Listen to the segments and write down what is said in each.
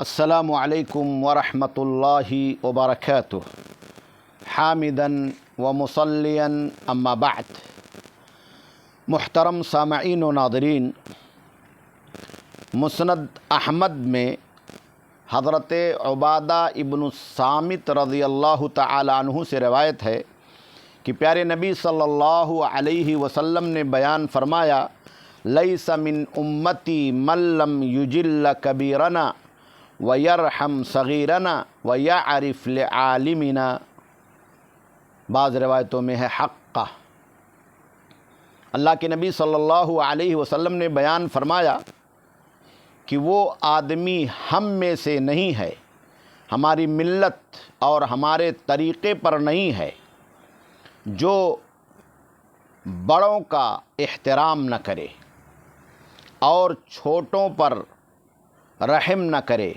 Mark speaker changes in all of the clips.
Speaker 1: السلام علیکم ورحمۃ اللہ وبرکاتہ حامداً و مصلیاً اما بعد۔ محترم سامعین و ناظرین، مسند احمد میں حضرت عبادہ ابن الصامت رضی اللہ تعالی عنہ سے روایت ہے کہ پیارے نبی صلی اللہ علیہ وسلم نے بیان فرمایا، لیس من امتی من لم یجل کبیرنا ویرحم صغیرنا ویعرف لعالمنا۔ بعض روایتوں میں ہے حقہ۔ اللہ کے نبی صلی اللہ علیہ وسلم نے بیان فرمایا کہ وہ آدمی ہم میں سے نہیں ہے، ہماری ملت اور ہمارے طریقے پر نہیں ہے، جو بڑوں کا احترام نہ کرے اور چھوٹوں پر رحم نہ کرے،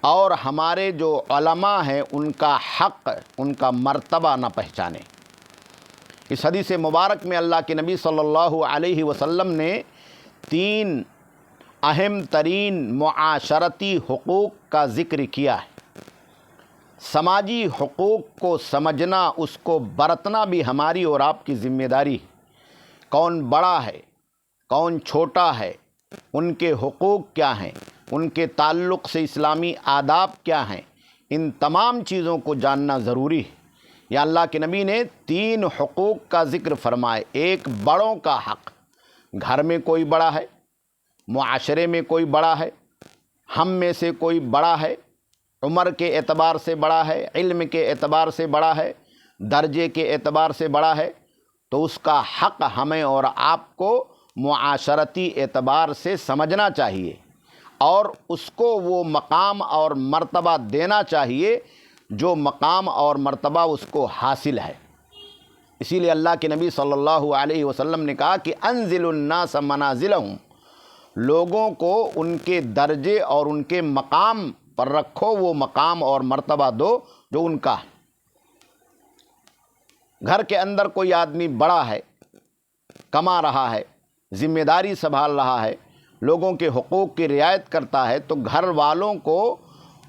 Speaker 1: اور ہمارے جو علماء ہیں ان کا حق، ان کا مرتبہ نہ پہچانے۔ اس حدیث مبارک میں اللہ کے نبی صلی اللہ علیہ وسلم نے 3 اہم ترین معاشرتی حقوق کا ذکر کیا ہے۔ سماجی حقوق کو سمجھنا، اس کو برتنا بھی ہماری اور آپ کی ذمہ داری ہے۔ کون بڑا ہے، کون چھوٹا ہے، ان کے حقوق کیا ہیں، ان کے تعلق سے اسلامی آداب کیا ہیں، ان تمام چیزوں کو جاننا ضروری ہے۔ یا اللہ کے نبی نے 3 حقوق کا ذکر فرمائے۔ ایک، بڑوں کا حق۔ گھر میں کوئی بڑا ہے، معاشرے میں کوئی بڑا ہے، ہم میں سے کوئی بڑا ہے، عمر کے اعتبار سے بڑا ہے، علم کے اعتبار سے بڑا ہے، درجے کے اعتبار سے بڑا ہے، تو اس کا حق ہمیں اور آپ کو معاشرتی اعتبار سے سمجھنا چاہیے اور اس کو وہ مقام اور مرتبہ دینا چاہیے جو مقام اور مرتبہ اس کو حاصل ہے۔ اسی لیے اللہ کے نبی صلی اللہ علیہ وسلم نے کہا کہ انزل الناس منازلہم، لوگوں کو ان کے درجے اور ان کے مقام پر رکھو، وہ مقام اور مرتبہ دو جو ان کا ہے۔ گھر کے اندر کوئی آدمی بڑا ہے، کما رہا ہے، ذمہ داری سنبھال رہا ہے، لوگوں کے حقوق کی رعایت کرتا ہے، تو گھر والوں کو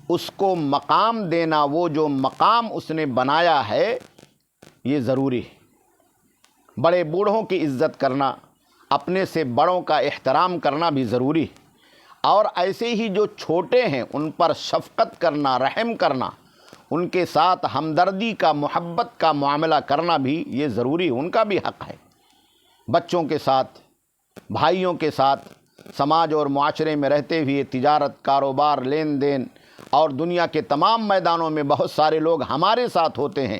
Speaker 1: اس کو مقام دینا، وہ جو مقام اس نے بنایا ہے، یہ ضروری ہے۔ بڑے بوڑھوں کی عزت کرنا، اپنے سے بڑوں کا احترام کرنا بھی ضروری ہے، اور ایسے ہی جو چھوٹے ہیں ان پر شفقت کرنا، رحم کرنا، ان کے ساتھ ہمدردی کا، محبت کا معاملہ کرنا بھی یہ ضروری ہے، ان کا بھی حق ہے۔ بچوں کے ساتھ، بھائیوں کے ساتھ، سماج اور معاشرے میں رہتے ہوئے تجارت، کاروبار، لین دین اور دنیا کے تمام میدانوں میں بہت سارے لوگ ہمارے ساتھ ہوتے ہیں،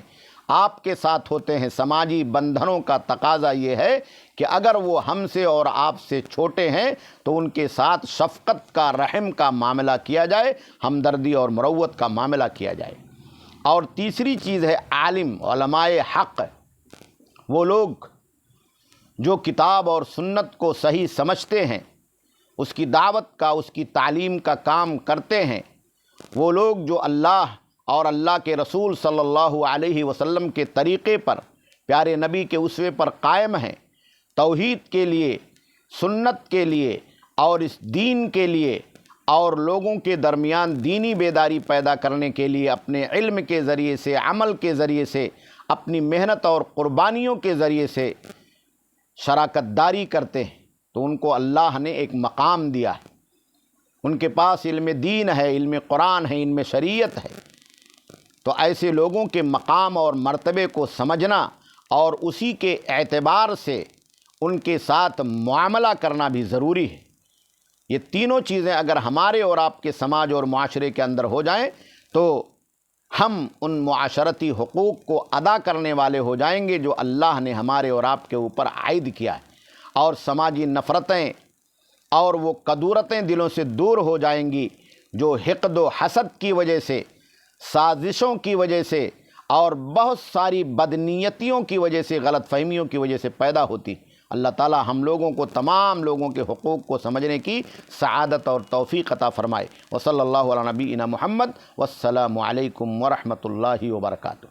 Speaker 1: آپ کے ساتھ ہوتے ہیں۔ سماجی بندھنوں کا تقاضا یہ ہے کہ اگر وہ ہم سے اور آپ سے چھوٹے ہیں تو ان کے ساتھ شفقت کا، رحم کا معاملہ کیا جائے، ہمدردی اور مروت کا معاملہ کیا جائے۔ اور تیسری چیز ہے عالم، علماء حق، وہ لوگ جو کتاب اور سنت کو صحیح سمجھتے ہیں، اس کی دعوت کا، اس کی تعلیم کا کام کرتے ہیں، وہ لوگ جو اللہ اور اللہ کے رسول صلی اللہ علیہ وسلم کے طریقے پر، پیارے نبی کے اسوے پر قائم ہیں، توحید کے لیے، سنت کے لیے اور اس دین کے لیے، اور لوگوں کے درمیان دینی بیداری پیدا کرنے کے لیے اپنے علم کے ذریعے سے، عمل کے ذریعے سے، اپنی محنت اور قربانیوں کے ذریعے سے شراکت داری کرتے ہیں، تو ان کو اللہ نے ایک مقام دیا ہے۔ ان کے پاس علم دین ہے، علم قرآن ہے، ان میں شریعت ہے۔ تو ایسے لوگوں کے مقام اور مرتبے کو سمجھنا اور اسی کے اعتبار سے ان کے ساتھ معاملہ کرنا بھی ضروری ہے۔ یہ تینوں چیزیں اگر ہمارے اور آپ کے سماج اور معاشرے کے اندر ہو جائیں تو ہم ان معاشرتی حقوق کو ادا کرنے والے ہو جائیں گے جو اللہ نے ہمارے اور آپ کے اوپر عائد کیا ہے، اور سماجی نفرتیں اور وہ کدورتیں دلوں سے دور ہو جائیں گی جو حقد و حسد کی وجہ سے، سازشوں کی وجہ سے اور بہت ساری بدنیتیوں کی وجہ سے، غلط فہمیوں کی وجہ سے پیدا ہوتی۔ اللہ تعالی ہم لوگوں کو، تمام لوگوں کے حقوق کو سمجھنے کی سعادت اور توفیق عطا فرمائے۔ وصلی اللہ علی نبینا محمد، والسلام علیکم ورحمۃ اللہ وبرکاتہ۔